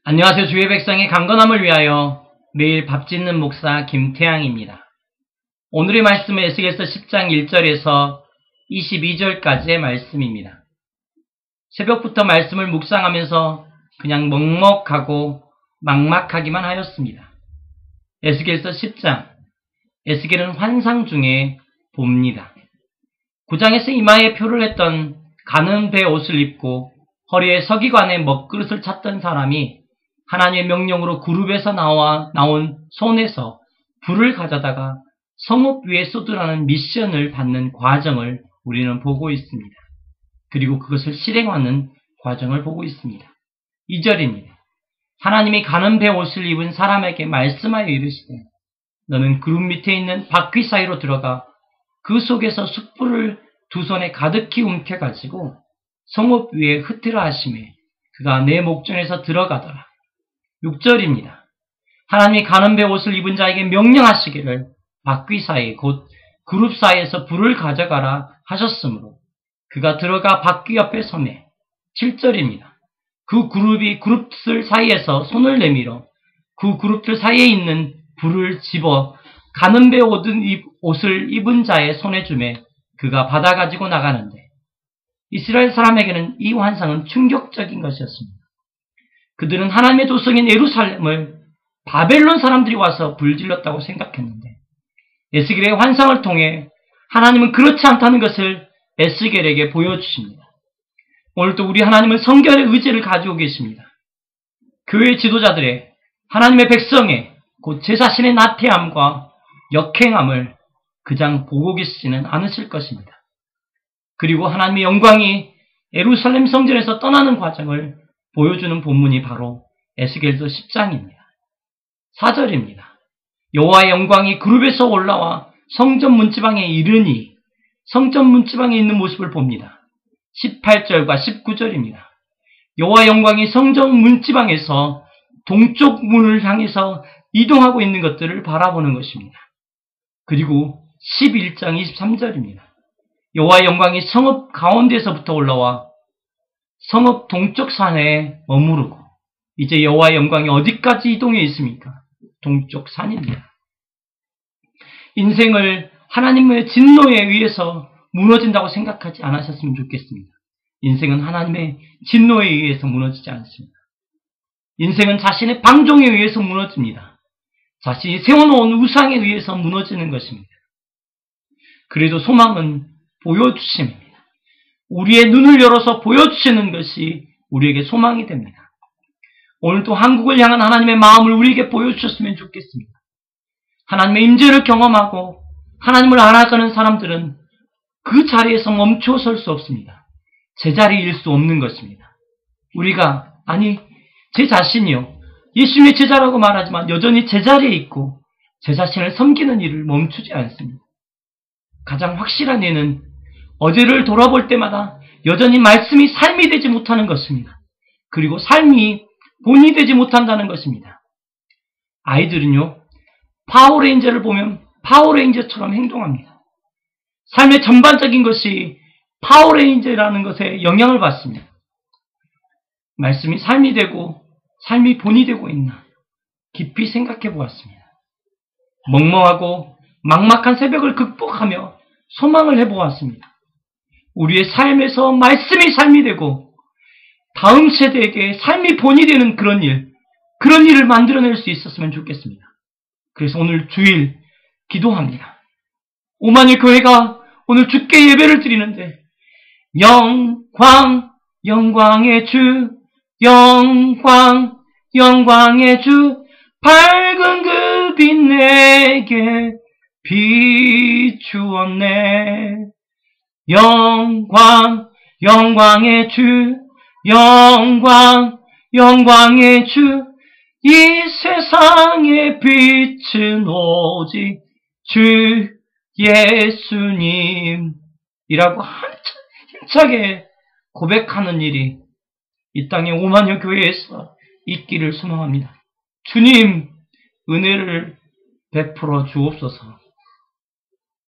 안녕하세요. 주의 백성의 강건함을 위하여 매일 밥 짓는 목사 김태양입니다. 오늘의 말씀은 에스겔서 10장 1절에서 22절까지의 말씀입니다. 새벽부터 말씀을 묵상하면서 그냥 먹먹하고 막막하기만 하였습니다. 에스겔서 10장, 에스겔은 환상 중에 봅니다. 9장에서 이마에 표를 했던 가는 배 옷을 입고 허리에 서기관의 먹그릇을 찾던 사람이 하나님의 명령으로 그룹에서 나온 손에서 불을 가져다가 성읍 위에 쏟으라는 미션을 받는 과정을 우리는 보고 있습니다. 그리고 그것을 실행하는 과정을 보고 있습니다. 2절입니다. 하나님이 가는 배 옷을 입은 사람에게 말씀하여 이르시되 너는 그룹 밑에 있는 바퀴 사이로 들어가 그 속에서 숯불을 두 손에 가득히 움켜가지고 성읍 위에 흩으라 하시매 그가 내 목전에서 들어가더라. 6절입니다. 하나님이 가는 배 옷을 입은 자에게 명령하시기를 바퀴 사이 곧 그룹 사이에서 불을 가져가라 하셨으므로 그가 들어가 바퀴 옆에 서매. 7절입니다. 그 그룹들 사이에서 손을 내밀어 그 그룹들 사이에 있는 불을 집어 가는 배 옷을 입은 자의 손에 주매 그가 받아가지고 나가는데 이스라엘 사람에게는 이 환상은 충격적인 것이었습니다. 그들은 하나님의 도성인 예루살렘을 바벨론 사람들이 와서 불질렀다고 생각했는데 에스겔의 환상을 통해 하나님은 그렇지 않다는 것을 에스겔에게 보여주십니다. 오늘도 우리 하나님은 성결의 의지를 가지고 계십니다. 교회 지도자들의 하나님의 백성의 곧 제 자신의 나태함과 역행함을 그냥 보고 계시지는 않으실 것입니다. 그리고 하나님의 영광이 예루살렘 성전에서 떠나는 과정을 보여주는 본문이 바로 에스겔서 10장입니다. 4절입니다. 여호와의 영광이 그룹에서 올라와 성전 문지방에 이르니 성전 문지방에 있는 모습을 봅니다. 18절과 19절입니다. 여호와의 영광이 성전 문지방에서 동쪽 문을 향해서 이동하고 있는 것들을 바라보는 것입니다. 그리고 11장 23절입니다. 여호와의 영광이 성읍 가운데서부터 올라와 성읍 동쪽 산에 머무르고 이제 여호와의 영광이 어디까지 이동해 있습니까? 동쪽 산입니다. 인생을 하나님의 진노에 의해서 무너진다고 생각하지 않으셨으면 좋겠습니다. 인생은 하나님의 진노에 의해서 무너지지 않습니다. 인생은 자신의 방종에 의해서 무너집니다. 자신이 세워놓은 우상에 의해서 무너지는 것입니다. 그래도 소망은 보여주심입니다. 우리의 눈을 열어서 보여주시는 것이 우리에게 소망이 됩니다. 오늘도 한국을 향한 하나님의 마음을 우리에게 보여주셨으면 좋겠습니다. 하나님의 임재를 경험하고 하나님을 알아가는 사람들은 그 자리에서 멈춰 설 수 없습니다. 제자리일 수 없는 것입니다. 제 자신이요. 예수님의 제자라고 말하지만 여전히 제자리에 있고 제 자신을 섬기는 일을 멈추지 않습니다. 가장 확실한 예는 어제를 돌아볼 때마다 여전히 말씀이 삶이 되지 못하는 것입니다. 그리고 삶이 본이 되지 못한다는 것입니다. 아이들은요, 파워레인저를 보면 파워레인저처럼 행동합니다. 삶의 전반적인 것이 파워레인저라는 것에 영향을 받습니다. 말씀이 삶이 되고 삶이 본이 되고 있나 깊이 생각해 보았습니다. 멍멍하고 막막한 새벽을 극복하며 소망을 해보았습니다. 우리의 삶에서 말씀이 삶이 되고 다음 세대에게 삶이 본이 되는 그런 일을 만들어낼 수 있었으면 좋겠습니다. 그래서 오늘 주일 기도합니다. 오만일 교회가 오늘 주께 예배를 드리는데 영광의 주, 영광의 주, 밝은 그 빛 내게 비추었네. 영광의 주, 영광의 주, 이 세상의 빛은 오직 주 예수님이라고 힘차게 고백하는 일이 이 땅의 오만여 교회에서 있기를 소망합니다. 주님, 은혜를 베풀어 주옵소서.